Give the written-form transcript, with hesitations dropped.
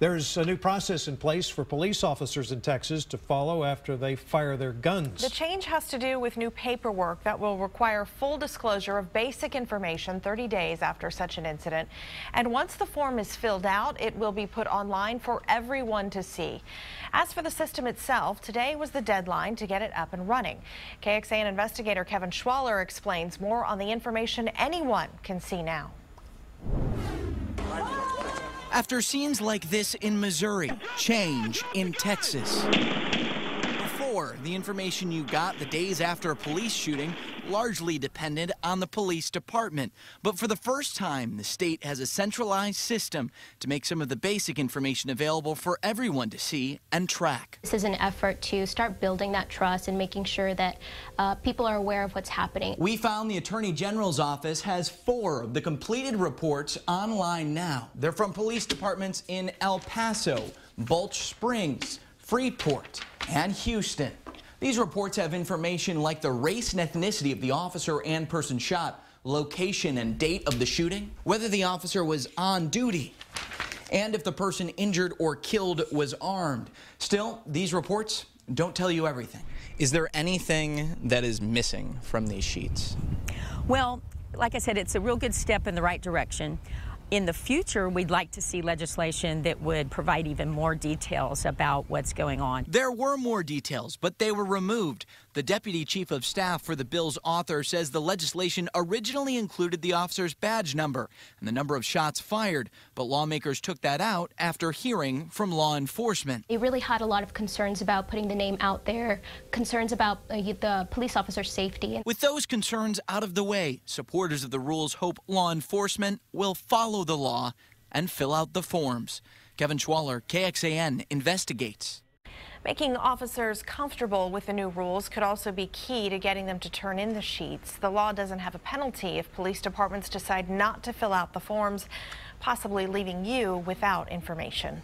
There's a new process in place for police officers in Texas to follow after they fire their guns. The change has to do with new paperwork that will require full disclosure of basic information 30 days after such an incident. And once the form is filled out, it will be put online for everyone to see. As for the system itself, today was the deadline to get it up and running. KXAN investigator Kevin Schwaller explains more on the information anyone can see now. After scenes like this in Missouri, change in Texas. Before, the information you got the days after a police shooting largely depended on the police department. But for the first time, the state has a centralized system to make some of the basic information available for everyone to see and track. This is an effort to start building that trust and making sure that people are aware of what's happening. We found the Attorney General's office has 4 of the completed reports online now. They're from police departments in El Paso, Balch Springs, Freeport, and Houston. These reports have information like the race and ethnicity of the officer and person shot, location and date of the shooting, whether the officer was on duty, and if the person injured or killed was armed. Still, these reports don't tell you everything. Is there anything that is missing from these sheets? Well, like I said, it's a real good step in the right direction. In the future, we'd like to see legislation that would provide even more details about what's going on. There were more details, but they were removed. The deputy chief of staff for the bill's author says the legislation originally included the officer's badge number and the number of shots fired, but lawmakers took that out after hearing from law enforcement. It really had a lot of concerns about putting the name out there, concerns about the police officer's safety. With those concerns out of the way, supporters of the rules hope law enforcement will follow the law and fill out the forms. Kevin Schwaller, KXAN, investigates. Making officers comfortable with the new rules could also be key to getting them to turn in the sheets. The law doesn't have a penalty if police departments decide not to fill out the forms, possibly leaving you without information.